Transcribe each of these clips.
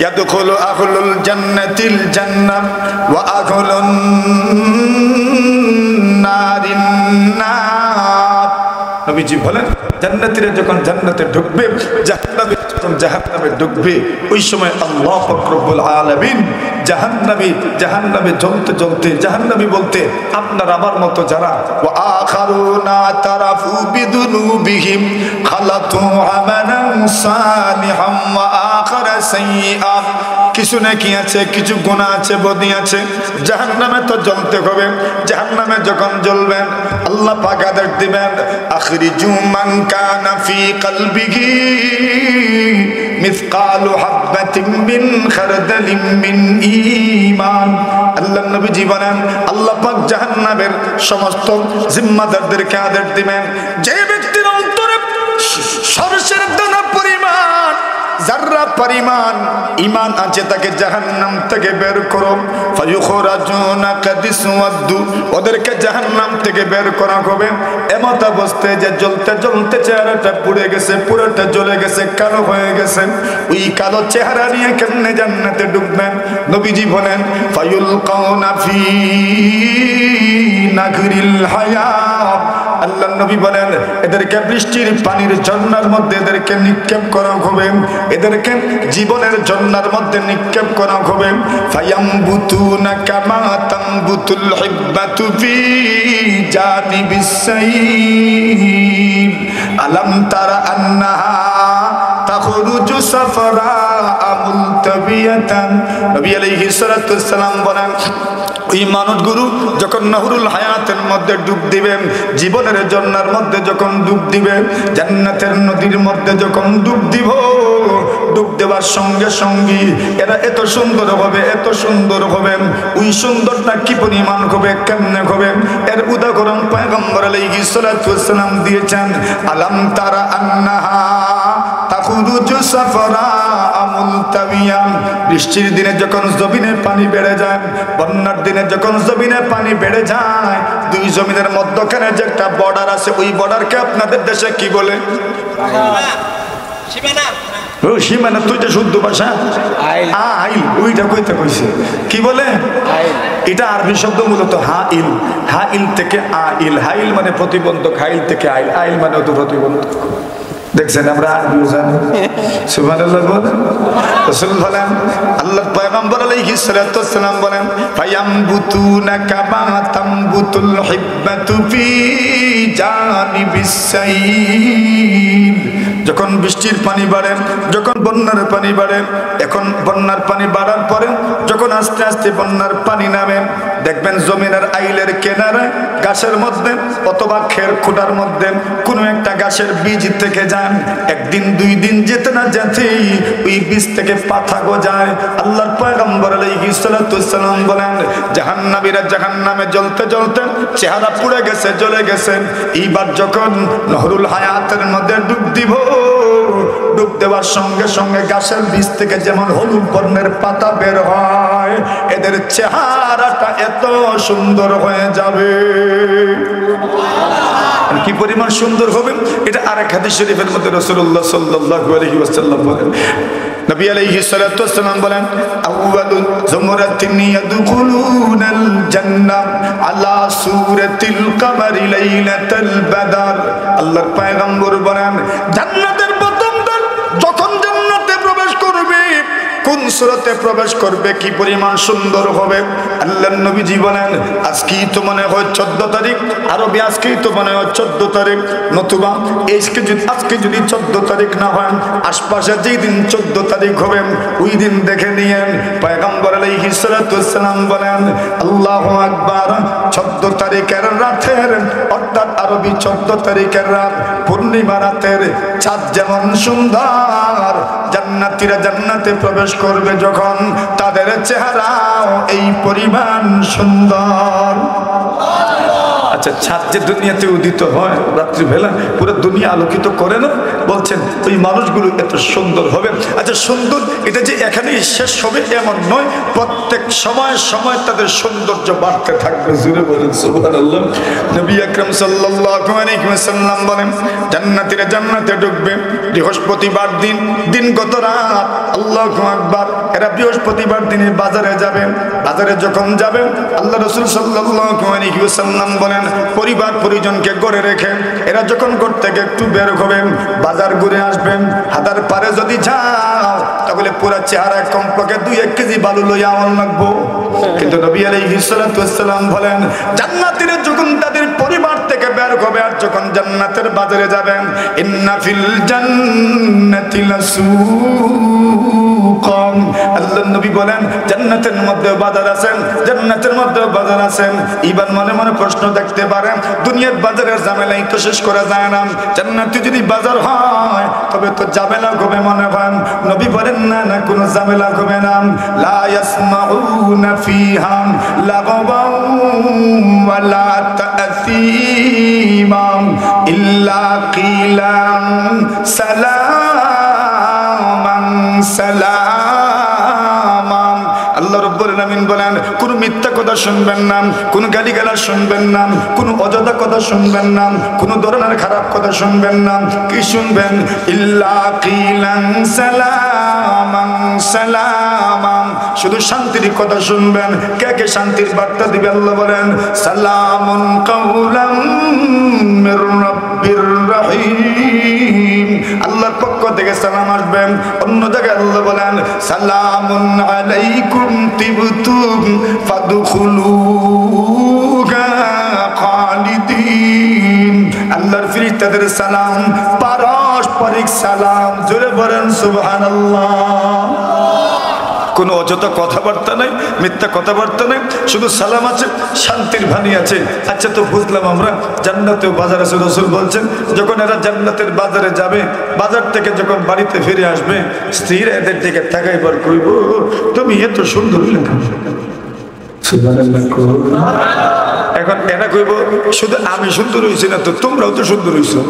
ইয়াদখুলু আহলুল জান্নাতিল জান্নাহ ওয়া আহলুন নারিন নার। নবীজি বলেন জান্নাতীরা যখন জান্নাতে ঢুকবে, জাহান্নামী যখন জাহান্নামে ঢুকবে, ওই সময় আল্লাহ পাক রব্বুল আলামিন জাহান্নামে জ্বলতে জ্বলতে, জাহান্নামী বলতে আপনার আমার মতো যারা, ওয়া আখারুনা তারাফু বিদুনুবিহিম খালাতু আমালান সালিহাম ওয়া আখারা সাইয়্যা, কিছু নাকি আছে, কিছু গুনাহ আছে, বদি আছে, জাহান্নামে তো জ্বলতে হবে। জাহান্নামে যখন জ্বলবেন আল্লাহ পাক আদেশ দিবেন আখরিজু মান কানা ফি কলবিহি মিসকালু হাববাতিন মিন খারদালিন মিন ঈমান। আল্লাহ নবীজি বলেন আল্লাহ পাক জাহান্নামের সমস্ত জিম্মাদারদেরকে আদেশ দিবেন যে ব্যক্তির অন্তরে সরষের দানা পরিমাণ, যাররা পরিমাণ ঈমান আছে তাকে জাহান্নাম থেকে বের করো। ফায়ুখরাজুনা কাদিসওয়াদু, ওদেরকে জাহান্নাম থেকে বের করা হবে এমত অবস্থায় যে জ্বলতে জ্বলতে চেহারাটা পুড়ে গেছে, পুরোটা জ্বলে গেছে, কালো হয়ে গেছে। ওই কালো চেহারা নিয়ে কেমনে জান্নাতে ঢুকবেন? নবীজি বলেন ফায়ুলকাউনা ফি নাগরিল হায়াত। আল্লাহ নবী বলেন এদেরকে বৃষ্টির পানির ঝর্ণার মধ্যে এদেরকে নিক্ষেপ করা হবে, এদেরকে জীবনের ঝর্ণার মধ্যে নিক্ষেপ করা হবে। ফায়ামবুতুনা কামা তামবুতুল হিব্বাতু ফি জানিবিস সাইব আলাম তারা আন্নাহা তাখরুজু সাফরা মুলতাবিয়াতান। নবী আলাইহিস সালাতু ওয়াস সালাম বলেন ওই মানুষগুলো যখন নহরুল হায়াতের মধ্যে ডুব দিবেন, জীবনের ঝর্ণার মধ্যে যখন ডুব দিবে, জান্নাতের নদীর মধ্যে যখন ডুব দিব, ডুব দেওয়ার সঙ্গে সঙ্গে এরা এত সুন্দর হবে, এত সুন্দর হবে। ওই সুন্দরটা কি পরিমাণ হবে, কেমনে হবে, এর উদাহরণ পয়গম্বর আলাইহিস সালাতু ওয়াস সালাম দিয়েছেন। আলাম তারা আন্নাহা তাখরুজু সাফরা মুলতাবিয়ান। বৃষ্টির দিনে যখন জমিনে পানি বেড়ে যায়, বন্যার দিনে যখন জমিনে পানি বেড়ে যায়, দুই জমিনের মধ্যখানে যে একটা বর্ডার আছে, ওই বর্ডারকে আপনাদের দেশে কি বলে? সীমানা। তুই তো শুদ্ধ ভাষা আইল, ওইটা কইতে কইছে কি বলে? এটা আরবি শব্দ মূলত হাইল। হাইল থেকে আইল, হাইল মানে প্রতিবন্ধক, হাইল থেকে আইল, আইল মানে তো প্রতিবন্ধক। দেখছেন আমরা আরবিও জানি। সুবহানাল্লাহ বলেন। রাসূল বলেন আল্লাহর পয়গম্বর আলাইহিস সালাতু ওয়াস সালাম বলেন ফায়ামবুতুনা কামা তামবুতুল হিব্বাতু ফি জানিবিস সাইল। যখন বৃষ্টির পানি বাড়ে, যখন বন্যার পানি বাড়ে, এখন বন্যার পানি বাড়ার পরে যখন আস্তে আস্তে বন্যার পানি নামে, দেখবেন জমিনের আইলের কিনারে গাছের মধ্যে অথবা খের খুঁটার মধ্যে কোনো একটা গাছের বীজ থেকে যায়। একদিন দুই দিন যেতে না যেতেই ওই বীজ থেকে পাতা গজায়। আল্লাহর পয়গম্বর আলাইহিস সালাতু ওয়াস সালাম বলেন জাহান্নামীরা জাহান্নামে জ্বলতে জ্বলতে চেহারা পুড়ে গেছে, জ্বলে গেছে। এইবার যখন নহরুল হায়াতের মধ্যে ডুব দিব, ডুব দেওয়ার সঙ্গে সঙ্গে গাছের বীজ থেকে যেমন হলুদ বর্ণের পাতা বের হয়, এদের চেহারাটা এত সুন্দর হয়ে যাবে। কি পরিমাণ সুন্দর হবে এটা আরেক হাদিস শরীফের মধ্যে রাসূলুল্লাহ সাল্লাল্লাহু আলাইহি ওয়াসাল্লাম বলেন। নবী আলাইহিস সালাতু ওয়াস সালাম বলেন আউয়ালু যুমরাতিন ইয়াদখুলুনাল জান্নাহ আলা সূরাতিল কমারি লাইলাতাল বাদর। আল্লাহর পয়গম্বর বলেন জান্নাতের প্রথম দল যখন জান্নাতে প্রবেশ করবে, কোন সূরাতে প্রবেশ করবে, কি পরিমাণ সুন্দর হবে। আল্লাহর নবীজি বলেন আজকেই তো মনে হয় 14 তারিখ, আরবি আজকেই তো মনে হয় 14 তারিখ, নতুবা আজকে যদি 14 তারিখ না হয়, আশপাশে যেই দিন 14 তারিখ হবে ওই দিন দেখে নিয়েন। পয়গম্বর আলাইহিস সালাতু ওয়াস সালাম বলেন আল্লাহু আকবার। 14 তারিখের রাতের, অর্থাৎ আরবি 14 তারিখের রাত, পূর্ণিমা রাতের চাঁদ যেমন সুন্দর, জান্নাতীরা জান্নাতে প্রবেশ করবে যখন, তাদের চেহারাও এই পরিমাণ সুন্দর। আচ্ছা, চাঁদ যে দুনিয়াতে উদিত হয় রাত্রিবেলা, পুরো দুনিয়া আলোকিত করে না, বলছেন ওই মানুষগুলো এত সুন্দর হবে। আচ্ছা, সুন্দর এটা যে এখানেই শেষ হবে এমন নয়, প্রত্যেক সময় সময় তাদের সৌন্দর্য বাড়তে থাকবে। জুড়ে বলেন সুবহানাল্লাহ। নবী আকরাম সাল্লাল্লাহু আলাইহি ওয়াসাল্লাম বলেন জান্নাতীরা জান্নাতে ঢুকবে বৃহস্পতিবার দিন, দিনগত রাত, আল্লাহু আকবার। এর এরা বৃহস্পতিবার দিনে বাজারে যাবে। বাজারে যখন যাবে আল্লাহ রাসূল সাল্লাল্লাহু আলাইহি ওয়াসাল্লাম বলেন পরিবার পরিজনকে ঘরে রেখে এরা যখন ঘর থেকে একটু বের হবেন, বাজার ঘুরে আসবেন, হাতার পারে যদি যাও তাহলে পুরো চেহারা কমপক্ষে 2-1 কেজি বালু লইয়া আওয়ান লাগবো। কিন্তু নবী আলাইহিস সালাতু ওয়াসসালাম বলেন জান্নাতীরা যখন তাদের পরিবার থেকে বের হবে আর যখন জান্নাতের বাজারে যাবেন, ইন্না ফিল জান্নাতি লাসুকাম, আল্লাহর নবী বলেন জান্নাতের মধ্যে বাজার আছেন, জান্নাতের মধ্যে বাজার আছেন। এবার মনে মনে প্রশ্ন দেখতে পারেন দুনিয়ার বাজারের ঝামেলাই তো শেষ করা যায় না, জান্নাতে যদি বাজার হয় তবে তো ঝামেলা হবে মনে হয়। নবী বলেন না না কোনো ঝামেলা হবে না। লা ইয়াসমাউনা ফিহা লাগাওয়ান ওয়ালা তা'সীমা ইল্লা কিলাম সালামান সালামা। আল্লাহ রাব্বুল আলামিন বলেন কোন মিথ্যা কথা শুনবেন না, কোন গালিগালাজ শুনবেন না, কোন অযথা কথা শুনবেন না, কোন ধরনের খারাপ কথা শুনবেন না। কি শুনবেন? ইল্লা কিলান সালামান সালামা, শুধু শান্তির কথা শুনবেন। কে কে শান্তির বার্তা দিবে? আল্লাহ বলেন সালামুন কাওলাম মির রাব্বির রহিম, আল্লাহর পক্ষ থেকে সালাম আসবেন। অন্য জায়গায় আল্লাহ বলেন সালামুন আলাইকুম তিবতুম ফাদখুলুহা খালিদিন, আল্লাহর ফেরেশতাদের সালাম, পারস্পরিক সালাম। জোরে বলেন সুবহানাল্লাহ। কোনো অযথা কথাবার্তা নাই, মিথ্যা কথাবার্তা নাই, শুধু সালাম আছে, শান্তির বাণী আছে। আচ্ছা তো বুঝলাম আমরা জান্নাতেও বাজার আছে। রাসূল বলছেন যখন এরা জান্নাতের বাজারে যাবে, বাজার থেকে যখন বাড়িতে ফিরে আসবে, স্ত্রীরা এদের দিকে তাকাইবার কইব তুমি এত সুন্দর লেখা। এখন এরা কইব শুধু আমি সুন্দর হইছি না তো তোমরাও তো সুন্দর হইছো।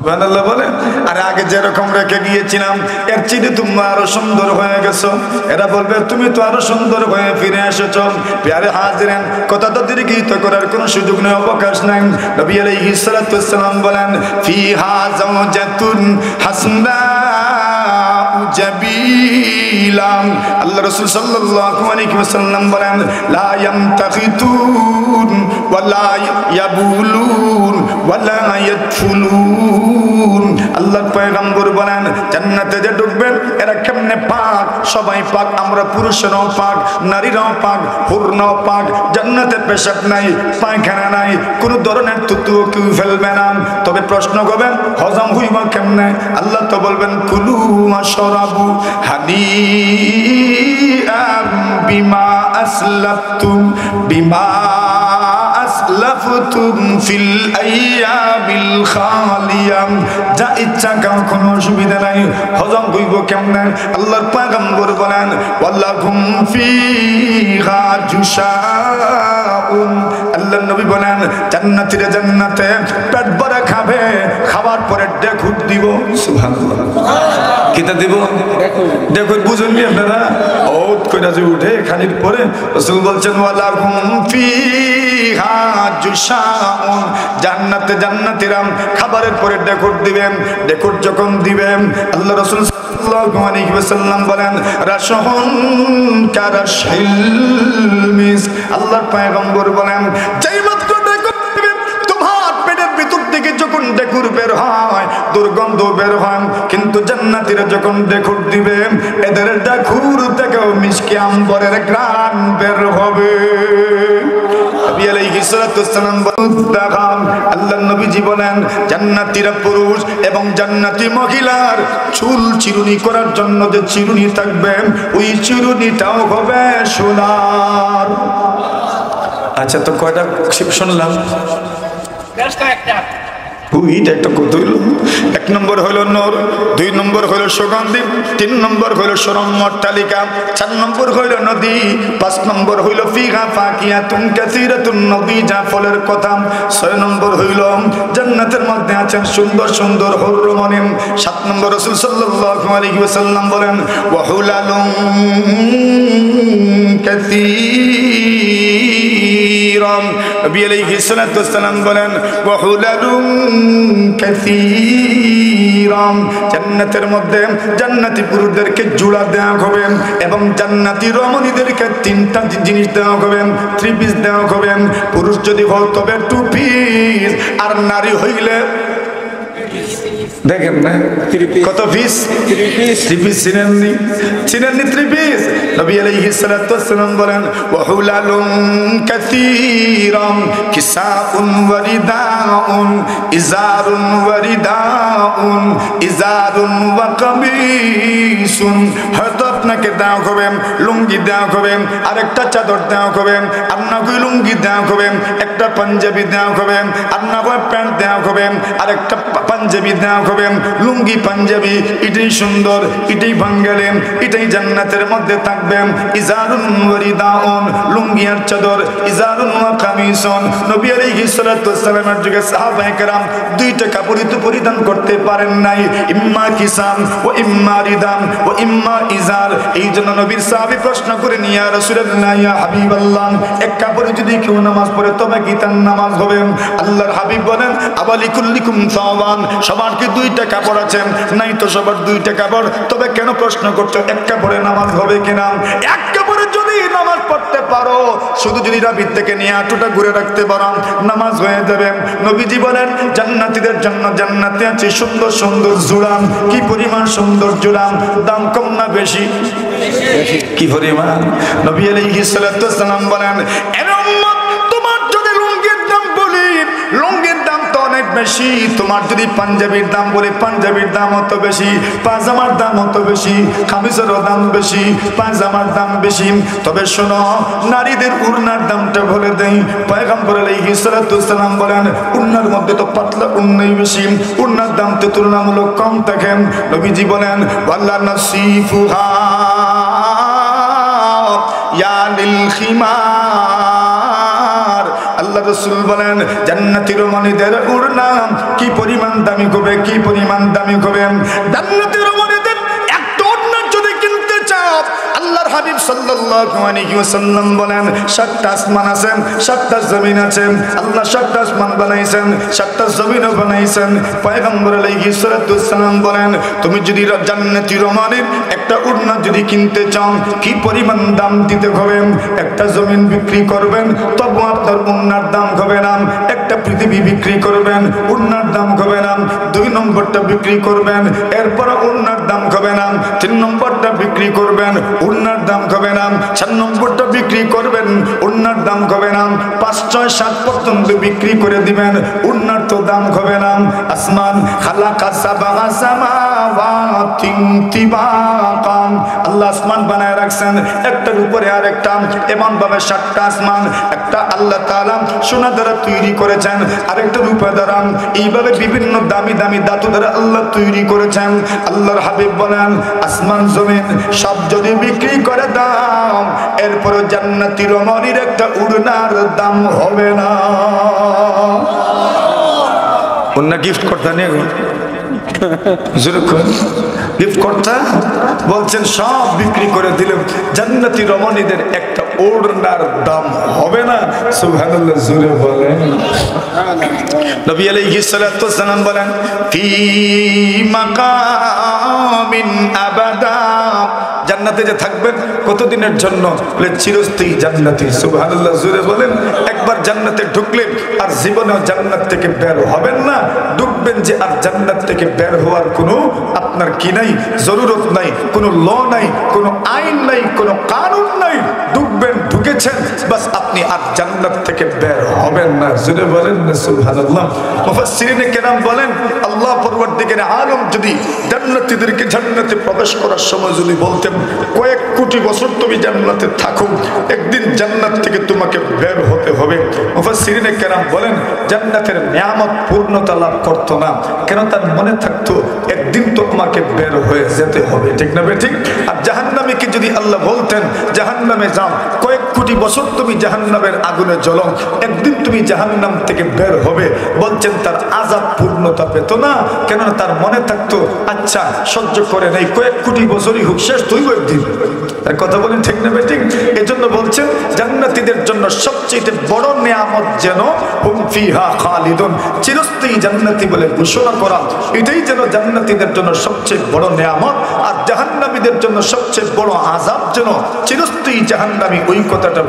সুবহানাল্লাহ বলে। আর আগে যেরকম রেখে গিয়েছিলাম এর চেয়ে তোমরা আরো সুন্দর হয়ে গেছো। এরা বলবে তুমি তো আরো সুন্দর হয়ে ফিরে এসেছো। প্যারে হাজিরেন, কথা তো দীর্ঘিত করার কোনো সুযোগ নেই, অবকাশ নাই। নবী আলাইহিস সালাতু ওয়াসসালাম বলেন ফিহা যাওজাতুন হাসনা জাবিলাম, আল্লাহ রাসূল সাল্লাল্লাহু আলাইহি ওয়াসাল্লাম বলেন লা ইয়ামতাখিতুন ওয়ালা ইয়াবুলুন ওয়ালা ইয়াদফুলুন। আল্লাহর পয়গম্বর বলেন জান্নাতে যে ঢুকবেন এরা কেমনে পাক, সবাই পাক, আমরা পুরুষরাও পাক, নারীরাও পাক, হুররাও পাক। জান্নাতে পেশাব নাই, পায়খানা নাই, কোনো ধরনের থুতু কেউ ফেলবে না। তবে প্রশ্ন করবেন হজম হইব কেমনে? আল্লাহ তো বলবেন কুলু ওয়াশরাবু হানিআম বিমা আসলাফতুম বিমা আসলাফতুম ফিল আইয়ামিল খালিয়া। যা ইচ্ছা খাও, কোনো অসুবিধা নাই। হজম হইব কেমনে? আল্লাহর পয়গম্বর বলেন ওয়ালাকুম ফিহা জুশাউন, আল্লাহর নবী বলেন জান্নাতীরা জান্নাতে পেট ভরে খাবে, খাবার পরে ডেকুর দিব। সুবহানাল্লাহ। কিতা দিব? ডেকুর বুঝুন আপনারা? ওত কইরা যে উঠে খানিক পরে রাসূল বলছেন ওয়ালাকুম ফিহা জুশাউন, জান্নাতে জান্নাতীরা খাবারের পরে ডেকুর দিবেন। ডেকুর যখন দিবেন আল্লাহ রাসূল সাল্লাল্লাহু আলাইহি ওয়াসাল্লাম বলেন রাশহুন কারাশিল মিস, আল্লাহর পয়গম্বর বলেন যেই মাত্র ডেকুর দিবেন তোমার পেটের ভিতর থেকে যখন ডেকুর বের হয় দুর্গন্ধ বের হয়, কিন্তু জান্নাতীরা যখন ডেকুর দিবে এদের ডেকুর থেকেও মিষ্টি আম্বরের ঘ্রাণ বের হবে। নবী আলাইহিস সালাতু ওয়াসসালাম আল্লাহর নবীজি বলেন জান্নাতীরা পুরুষ এবং জান্নাতি মহিলার চুল চিরুনি করার জন্য যে চিরুনি থাকবে ওই চিরুনিটাও হবে সোনার। আচ্ছা তো কয়টা শুনলাম? বেশ কয়েকটা। এটা একটা কত হইল? 1 নম্বর হইল নূর, 2 নম্বর হইল সুগন্ধি, 3 নম্বর হইল সরম্মর তালিকা, 4 নম্বর হইল নদী, 5 নম্বর হইল ফিহা ফাকিয়াতুন কাসীরাতুন নদী, যা ফলের কথা। 6 নম্বর হইল জান্নাতের মধ্যে আছেন সুন্দর সুন্দর হুরমনিম। 7 নম্বর রাসূল সাল্লাল্লাহু আলাইহি ওয়াসাল্লাম বলেন ওয়া হুলালুন কাসীরাম নবী আলাইহিস সালাতু ওয়াস সালাম বলেন ওয়া হুলালুন কাসীরাম, জান্নাতের মধ্যে জান্নাতি পুরুষদেরকে জোড়া দেওয়া হবে এবং জান্নাতি রমণীদেরকে তিনটা জিনিস দেওয়া হবে, থ্রি পিস দেওয়া হবে। পুরুষ যদি হয় তবে টু পিস, আর নারী হইলে দেখেন না কত পিস, থ্রি পিস। চিনেননি থ্রি পিস? নবী আলাইহিস সালাতু ওয়াস সালাম বলেন ওয়া হুলালুন কাসীরাম কিসাউন ওয়া রিদাউন ইজারুন ওয়া রিদাউন ইজারুন ওয়া কামিসুন। হয়তো আপনাকে দেওয়া হবে লুঙ্গি দেওয়া হবে, আরেকটা চাদর দেওয়া হবে, আর না হয় লুঙ্গি দেওয়া হবে, একটা পাঞ্জাবি দেওয়া হবে, আর না হয় প্যান্ট দেওয়া হবে, আরেকটা পাঞ্জাবি দেওয়া হবে। লুঙ্গি পাঞ্জাবি এটাই সুন্দর, এটাই বাঙালি, এটাই জান্নাতের মধ্যে থাকবে। ইজারুন ওয়া রিদাউন, লুঙ্গি আর চাদর, ইজারুন ওয়া কামিসুন। নবী আলাইহিস সালাতু ওয়াস সালামের যুগে সাহাবায়ে কেরাম দুইটা কাপড়ই তো পরিধান করতে পারেন নাই, ইম্মা কিসাম ও ইম্মা রিদাম ও ইম্মা ইজার। এই জন্য নবীর সাহাবী প্রশ্ন করে ইয়া রাসূলুল্লাহ ইয়া হাবিবাল্লাহ, এক কাপড়ে যদি কেউ নামাজ পড়ে তবে কি তার নামাজ হবে? আল্লাহর হাবিব বলেন আবালিকুল্লিকুম সাওয়ান, সবার কি দুইটা কাপড় আছে? নাই তো সবার দুইটা কাপড়, তবে কেন প্রশ্ন করছো এক কাপড়ে নামাজ হবে কিনা? এক কাপড়ে যদি নামাজ পড়তে পারো, শুধু যদি রাবির থেকে নিয়ে হাঁটুটা ঘুরে রাখতে পারো, নামাজ হয়ে যাবে। নবীজি বলেন জান্নাতীদের জন্য জান্নাতে আছে সুন্দর সুন্দর জুড়ান। কি পরিমাণ সুন্দর জুড়ান, দাম কম না বেশি? কি পরিমাণ? নবী আলাইহিস সালাতু ওয়াস সালাম বলেন এ উম্মত, তোমার যদি লুঙ্গির দাম বলি, লুঙ্গির দাম তো অনেক বেশি। তোমার যদি পাঞ্জাবির দাম বলে, পাঞ্জাবির দাম অত বেশি, পাজামার দাম অত বেশি, কামিজেরও দাম বেশি, পাজামার দাম বেশি। তবে শোনো, নারীদের উড়নার দামটা বলে দেই। পয়গম্বর আলাইহিস সালাতু ওয়াস সালাম বলেন উড়নার মধ্যে তো পাতলা উড়নাই বেশি, উড়নার দাম তো তুলনামূলক কম থাকে। নবীজি বলেন ওয়াল্লা নাসিফুহা ইয়া লিল খিমার। আল্লাহ রাসূল বলেন জান্নাতি রমণীদের উড়না কি পরিমাণ দামি হবে, কি পরিমাণ দামি হবে। জান্নাতি রমণীদের একটা উড়না যদি কিনতে চাও, আল্লাহর হাবিব সাল্লাল্লাহু আলাইহি ওয়াসাল্লাম বলেন 7টা আসমান আছে, 7টা জমিন আছে। আল্লাহ 7টা আসমান বানাইছেন, 7টা জমিনও বানাইছেন। পয়গম্বর আলাইহিস সালাতু ওয়াস সালাম বলেন তুমি যদি জান্নাতি রমণীর একটা উড়না যদি কিনতে চাও, কি পরিমাণ দাম দিতে হবে? একটা জমিন বিক্রি করবেন তবু আপনার উড়নার দাম হবে না। একটা পৃথিবী বিক্রি করবেন, উড়নার দাম হবে না। 2 নম্বরটা বিক্রি করবেন, এরপর উড়নার দাম হবে না। 3 নম্বরটা বিক্রি করবেন, উড়নার দাম হবে না। 4 নম্বরটা বিক্রি করবেন, উড়নার দাম হবে না। 5, 6, 7 পর্যন্ত বিক্রি করে দিবেন, উড়নার তো দাম হবে না। আসমান খালাকা সাবআ সামাওয়াতিন তিবাকান, আল্লাহ আসমান বানায় রাখছেন একটার উপরে আরেকটা, এমন ভাবে 7টা আসমান একটা আল্লাহ তাআলা সোনা দ্বারা তৈরি করেছেন, আরেকটা রূপা দ্বারা, এইভাবে বিভিন্ন দামি দামি ধাতু দ্বারা আল্লাহ তৈরি করেছেন। আল্লাহর হাবিব বলেন আসমান জমিন সব যদি বিক্রি করে দাম, এরপর জান্নাতি রমণীর একটা উড়নার দাম হবে না। ওনা গিফট করতে নেই, গিফট করতে বলছেন সব বিক্রি করে দিলেন, জান্নাতি রমণীদের একটা ওড়নার দাম হবে না। সুবহানাল্লাহ, জোরে বলেন। নবী আলাইহিস সালাতু ওয়াস সালাম বলেন ফি মাকামিন আবাদা, জান্নাতে যে থাকবেন কতদিনের জন্য? বলে চিরস্থায়ী জান্নাতি। সুবহানাল্লাহ, জোরে বলেন। একবার জান্নাতে ঢুকলেন আর জীবনে জান্নাত থেকে বের হবেন না। ঢুকবেন যে আর জান্নাত থেকে বের হওয়ার কোনো আপনার কি নাই, জরুরত নাই, কোনো ল নাই, কোনো আইন নাই, কোনো কানুন নাই। ঢুকবেন, ঢুকেছেন, বাস আপনি আর জান্নাত থেকে বের হবেন না। জোরে বলেন না সুবহানাল্লাহ। মুফাসসিরিনে কেরাম বলেন আল্লাহ পরওয়ারদিগারে আলম যদি জান্নাতীদেরকে জান্নাতে প্রবেশ করার সময় যদি বলতেন কয়েক কোটি বছর তুমি জান্নাতে থাকো, একদিন জান্নাত থেকে তোমাকে বের হতে হবে, মুফাসসিরিনে কেরাম বলেন জান্নাতের নিয়ামত পূর্ণতা লাভ করতো না। কেন? তার মনে থাকতো একদিন তো তোমাকে বের হয়ে যেতে হবে, ঠিক না ঠিক? আর জাহান্নামীকে যদি আল্লাহ বলতেন জাহান্নামে যাও, কয়েক কোটি বছর তুমি জাহান্নামের আগুনে জ্বলো, একদিন তুমি জাহান্নাম থেকে বের হবে, বলছেন তার আযাব পূর্ণতা পেত না। কেননা তার মনে থাকতো আচ্ছা সহ্য করে নেই, কয়েক কোটি বছরই হোক, শেষ তুই একদিন। আর কথা বলেন ঠিক না বেঠিক? এজন্য বলছেন জান্নাতীদের জন্য সবচেয়ে বড় নিয়ামত যেন হুম ফিহা খালিদুন, চিরস্থায়ী জান্নাতি বলে ঘোষণা করা, এটাই যেন জান্নাতীদের জন্য সবচেয়ে বড় নিয়ামত। আর জাহান্নামীদের জন্য সবচেয়ে বড় আযাব যেন চিরস্থায়ী জাহান্নামী, ওই কথাটা